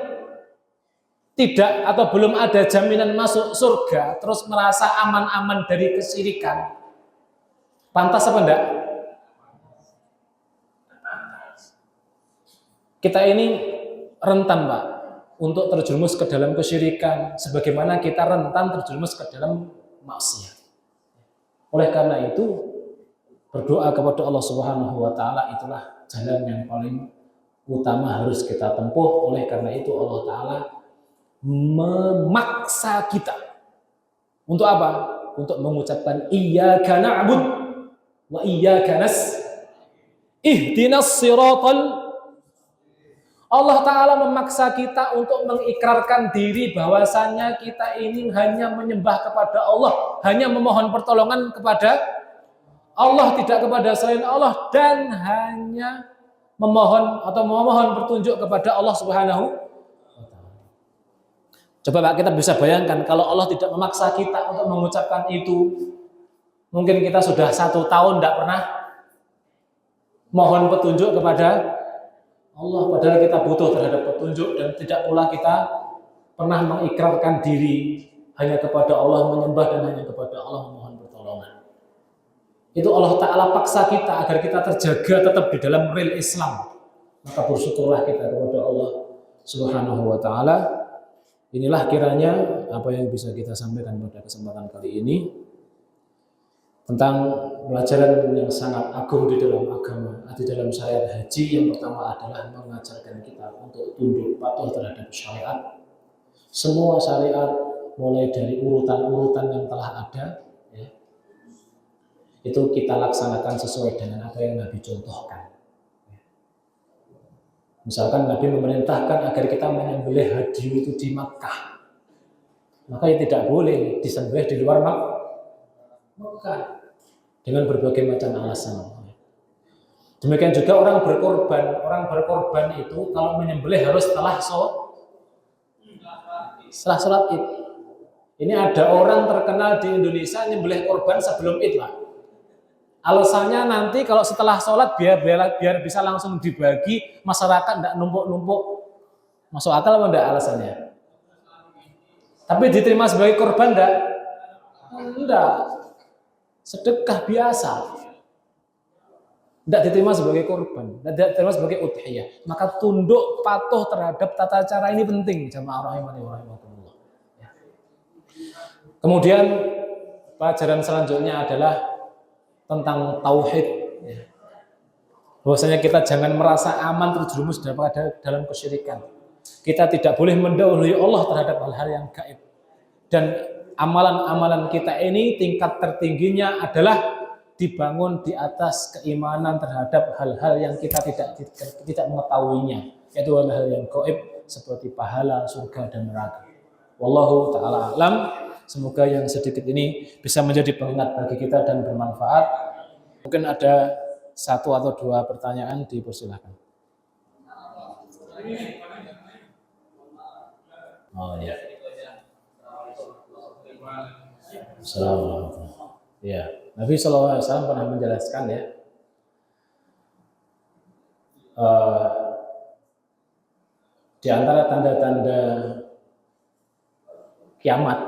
tidak atau belum ada jaminan masuk surga, terus merasa aman-aman dari kesyirikan, pantas apa enggak? Kita ini rentan, Pak, untuk terjerumus ke dalam kesyirikan, sebagaimana kita rentan terjerumus ke dalam maksiat. Oleh karena itu, berdoa kepada Allah Subhanahu wa Ta'ala itulah jalan yang paling utama harus kita tempuh. Oleh karena itu Allah Ta'ala memaksa kita untuk apa? Untuk mengucapkan iyyaka na'bud wa iyyaka nasta'in. Ihdinas siratal. Allah Ta'ala memaksa kita untuk mengikrarkan diri bahwasannya kita ini hanya menyembah kepada Allah, hanya memohon pertolongan kepada Allah, tidak kepada selain Allah, dan hanya memohon petunjuk kepada Allah Subhanahu wa Ta'ala. Coba Pak, kita bisa bayangkan kalau Allah tidak memaksa kita untuk mengucapkan itu, mungkin kita sudah 1 tahun tidak pernah mohon petunjuk kepada Allah, padahal kita butuh terhadap petunjuk, dan tidak pula kita pernah mengikrarkan diri hanya kepada Allah menyembah dan hanya kepada Allah memohon pertolongan. Itu Allah Ta'ala paksa kita agar kita terjaga tetap di dalam real Islam. Maka bersyukurlah kita kepada Allah Subhanahu wa Ta'ala. Inilah kiranya apa yang bisa kita sampaikan pada kesempatan kali ini tentang pelajaran yang sangat agung di dalam agama, di dalam syariat haji. Yang pertama adalah mengajarkan kita untuk tunduk patuh terhadap syariat. Semua syariat mulai dari urutan-urutan yang telah ada, ya, itu kita laksanakan sesuai dengan apa yang Nabi contohkan. Misalkan Nabi memerintahkan agar kita menyembelih hadiyu itu di Makkah, maka ya tidak boleh disembelih di luar Makkah dengan berbagai macam alasan. Demikian juga orang berkorban itu kalau menyembelih harus setelah sholat Id. Ini ada orang terkenal di Indonesia nyembelih korban sebelum Id, Pak. Alasannya nanti kalau setelah sholat biar bisa langsung dibagi, masyarakat tidak numpuk-numpuk. Masuk akal apa enggak alasannya? Tapi diterima sebagai korban enggak. Sedekah biasa. Tidak diterima sebagai korban, tidak diterima sebagai udhiyah. Maka tunduk patuh terhadap tata cara ini penting, jamaah rahimani wa rahimakumullah. Kemudian pelajaran selanjutnya adalah tentang tauhid. Bahwasanya kita jangan merasa aman terjerumus dalam kesyirikan. Kita tidak boleh mendahului Allah terhadap hal-hal yang gaib. Dan amalan-amalan kita ini tingkat tertingginya adalah dibangun di atas keimanan terhadap hal-hal yang kita tidak mengetahuinya, yaitu hal-hal yang gaib seperti pahala, surga dan neraka. Wallahu ta'ala a'lam. Semoga yang sedikit ini bisa menjadi pengingat bagi kita dan bermanfaat. Mungkin ada 1 atau 2 pertanyaan, dipersilakan. Oh ya. Assalamualaikum. Ya, Nabi SAW pernah menjelaskan ya, di antara tanda-tanda kiamat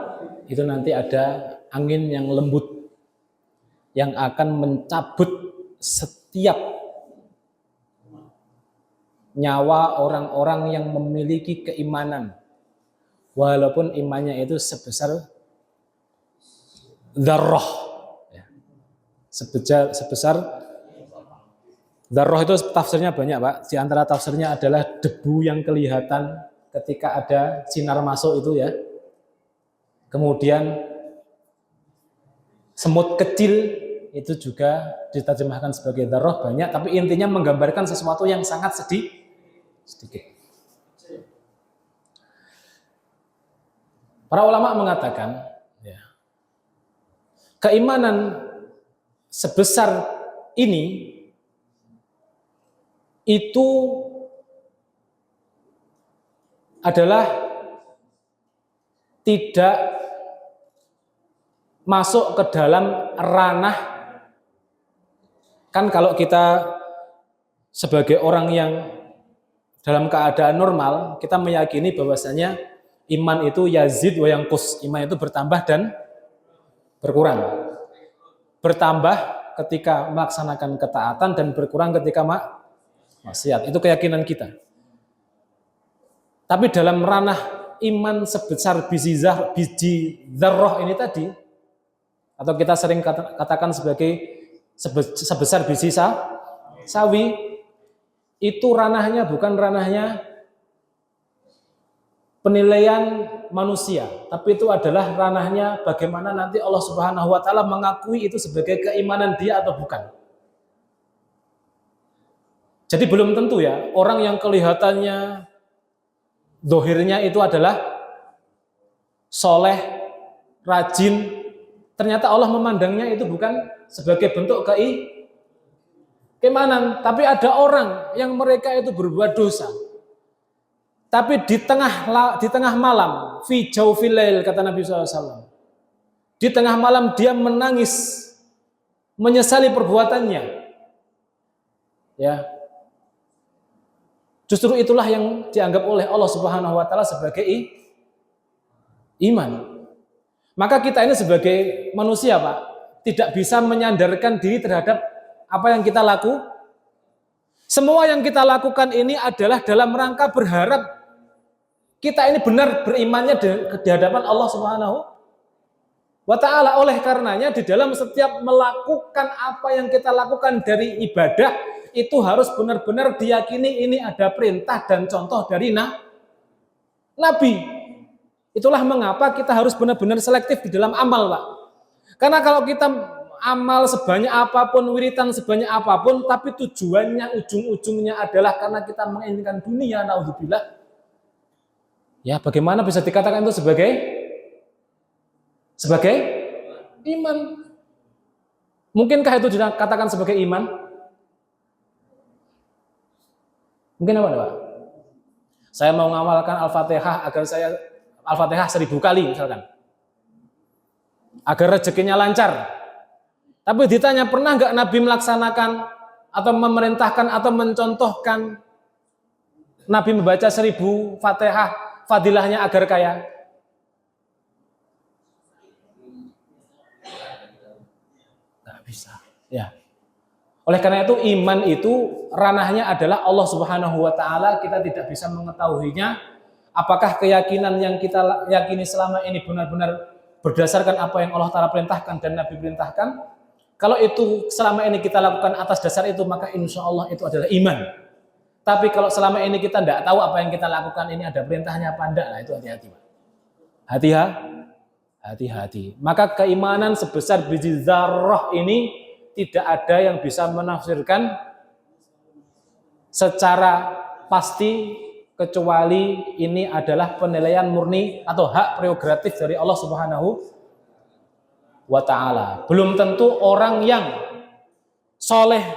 itu nanti ada angin yang lembut yang akan mencabut setiap nyawa orang-orang yang memiliki keimanan, walaupun imannya itu sebesar dzarrah. Sebesar dzarrah itu tafsirnya banyak, Pak. Di antara tafsirnya adalah debu yang kelihatan ketika ada sinar masuk itu ya. Kemudian semut kecil itu juga diterjemahkan sebagai dzarrah banyak, tapi intinya menggambarkan sesuatu yang sangat sedikit. Para ulama mengatakan ya, keimanan sebesar ini itu adalah tidak masuk ke dalam ranah, kan kalau kita sebagai orang yang dalam keadaan normal, kita meyakini bahwasanya iman itu yazid wa yanqus, iman itu bertambah dan berkurang. Bertambah ketika melaksanakan ketaatan dan berkurang ketika maksiat. Itu keyakinan kita. Tapi dalam ranah iman sebesar biji dzarrah ini tadi, atau kita sering katakan sebagai sebesar biji sawi, itu ranahnya bukan ranahnya penilaian manusia, tapi itu adalah ranahnya bagaimana nanti Allah Subhanahu wa Ta'ala mengakui itu sebagai keimanan dia atau bukan. Jadi belum tentu ya, orang yang kelihatannya dohirnya itu adalah soleh, rajin, ternyata Allah memandangnya itu bukan sebagai bentuk keimanan, tapi ada orang yang mereka itu berbuat dosa. Tapi di tengah malam, fi jaufil lail, kata Nabi SAW, di tengah malam dia menangis, menyesali perbuatannya. Ya. Justru itulah yang dianggap oleh Allah Subhanahu wa taala sebagai iman. Maka kita ini sebagai manusia, Pak, tidak bisa menyandarkan diri terhadap apa yang kita lakukan. Semua yang kita lakukan ini adalah dalam rangka berharap kita ini benar berimannya di hadapan Allah Subhanahu wa taala. Oleh karenanya di dalam setiap melakukan apa yang kita lakukan dari ibadah itu harus benar-benar diyakini ini ada perintah dan contoh dari Nabi. Itulah mengapa kita harus benar-benar selektif di dalam amal, Pak. Karena kalau kita amal sebanyak apapun, wiritan sebanyak apapun, tapi tujuannya ujung-ujungnya adalah karena kita menginginkan dunia, naudzubillah. Ya, bagaimana bisa dikatakan itu sebagai iman? Mungkinkah itu dikatakan sebagai iman? Mungkin apa, Pak? Saya mau ngamalkan Al-Fatihah agar saya Al-Fatihah 1000 kali misalkan. Agar rezekinya lancar. Tapi ditanya, pernah nggak Nabi melaksanakan atau memerintahkan atau mencontohkan Nabi membaca 1000 Fatihah fadilahnya agar kaya? Nggak bisa. Ya. Oleh karena itu iman itu ranahnya adalah Allah Subhanahu wa taala, kita tidak bisa mengetahuinya apakah keyakinan yang kita yakini selama ini benar-benar berdasarkan apa yang Allah taala perintahkan dan Nabi perintahkan. Kalau itu selama ini kita lakukan atas dasar itu, maka insya Allah itu adalah iman. Tapi kalau selama ini kita tidak tahu apa yang kita lakukan ini ada perintahnya apa enggak, nah itu hati-hati, Pak. Hati-hati. Maka keimanan sebesar biji zarrah ini tidak ada yang bisa menafsirkan secara pasti kecuali ini adalah penilaian murni atau hak prerogatif dari Allah Subhanahu wa taala. Belum tentu orang yang soleh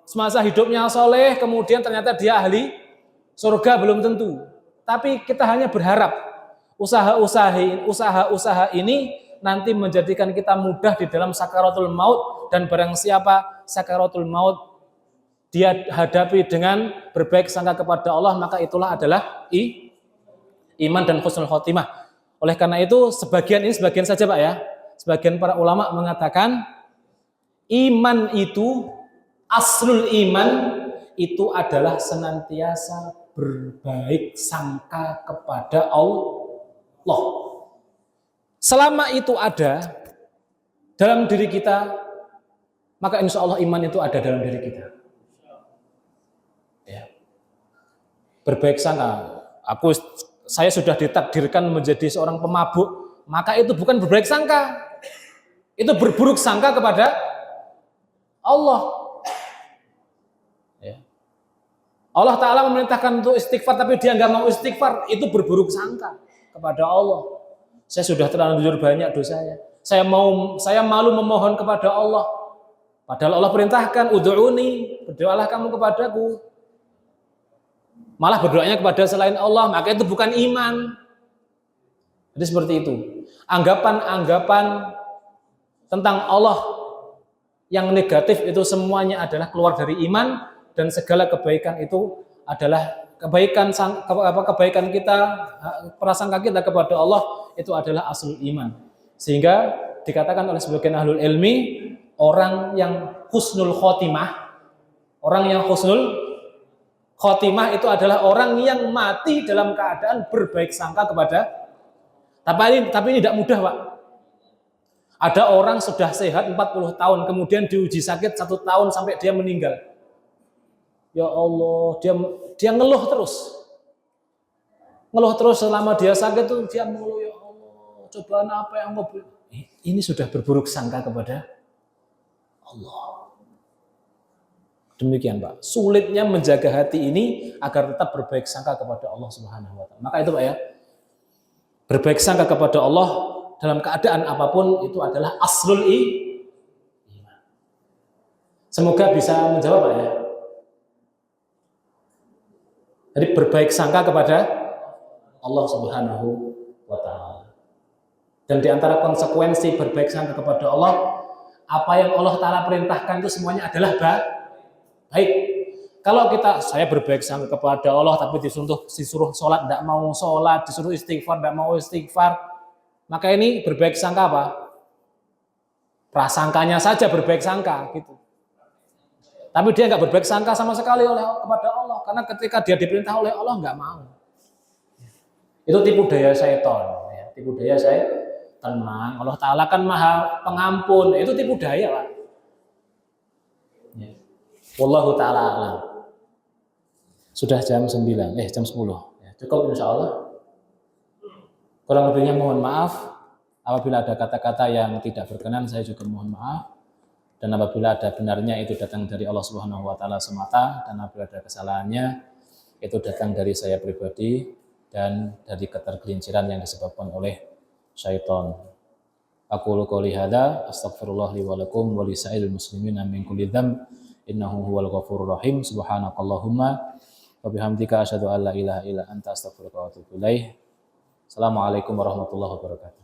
semasa hidupnya soleh kemudian ternyata dia ahli surga, belum tentu. Tapi kita hanya berharap usaha-usaha ini nanti menjadikan kita mudah di dalam sakaratul maut, dan barang siapa sakaratul maut dia hadapi dengan berbaik sangka kepada Allah, maka itulah adalah iman dan husnul khotimah. Oleh karena itu sebagian saja, Pak, ya. Sebagian para ulama mengatakan iman itu, aslul iman itu adalah senantiasa berbaik sangka kepada Allah. Selama itu ada dalam diri kita, maka insya Allah iman itu ada dalam diri kita. Ya. Berbaik sangka. Saya sudah ditakdirkan menjadi seorang pemabuk, maka itu bukan berbaik sangka. Itu berburuk sangka kepada Allah. Ya. Allah Ta'ala memerintahkan untuk istighfar, tapi dia nggak mau istighfar, itu berburuk sangka kepada Allah. Saya sudah terlanjur banyak dosanya. Saya malu memohon kepada Allah. Padahal Allah perintahkan, ud'uni, berdoalah kamu kepadaku. Malah berdoanya kepada selain Allah, maka itu bukan iman. Jadi seperti itu. Anggapan-anggapan tentang Allah yang negatif itu semuanya adalah keluar dari iman, dan segala kebaikan itu adalah kebaikan kita, prasangka kita kepada Allah itu adalah aslul iman. Sehingga dikatakan oleh sebagian ahlul ilmi, orang yang husnul khotimah itu adalah orang yang mati dalam keadaan berbaik sangka kepada. Tapi ini tidak mudah, Pak. Ada orang sudah sehat 40 tahun, kemudian diuji sakit 1 tahun sampai dia meninggal. Ya Allah, dia ngeluh terus selama dia sakit tuh, dia mengeluh, ya Allah, cobaan apa yang mau. Ini sudah berburuk sangka kepada Allah. Demikian Pak, sulitnya menjaga hati ini agar tetap berbaik sangka kepada Allah Subhanahu wa taala. Maka itu Pak ya, berbaik sangka kepada Allah dalam keadaan apapun itu adalah aslul iman. Semoga bisa menjawab Pak ya. Jadi berbaik sangka kepada Allah Subhanahu wa taala. Dan di antara konsekuensi berbaik sangka kepada Allah, apa yang Allah taala perintahkan itu semuanya adalah baik. Kalau saya berbaik sangka kepada Allah tapi disuruh sholat tidak mau sholat, disuruh istighfar tidak mau istighfar, maka ini berbaik sangka apa? Prasangkanya saja berbaik sangka gitu. Tapi dia nggak berbaik sangka sama sekali kepada Allah, karena ketika dia diperintah oleh Allah nggak mau. Itu tipu daya syaitan, ya. Tipu daya syaitan. Allah Taala kan Maha Pengampun, itu tipu daya Pak. Ya. Wallahu taala alam. Sudah jam 9, jam 10. Ya, cukup insya Allah. Kurang lebihnya mohon maaf. Apabila ada kata-kata yang tidak berkenan, saya juga mohon maaf. Dan apabila ada benarnya itu datang dari Allah Subhanahu wa taala semata, dan apabila ada kesalahannya itu datang dari saya pribadi dan dari ketergelinciran yang disebabkan oleh syaitan. Aqulu qouli hadza astaghfirullah li wa lakum wa li sa'iril muslimin min kulli dzamb innahu huwal ghafurur rahim. Subhanakallahumma wa bihamdika asyhadu an la ilaha illa anta astaghfiruka wa atubu ilaik. Assalamualaikum warahmatullahi wabarakatuh.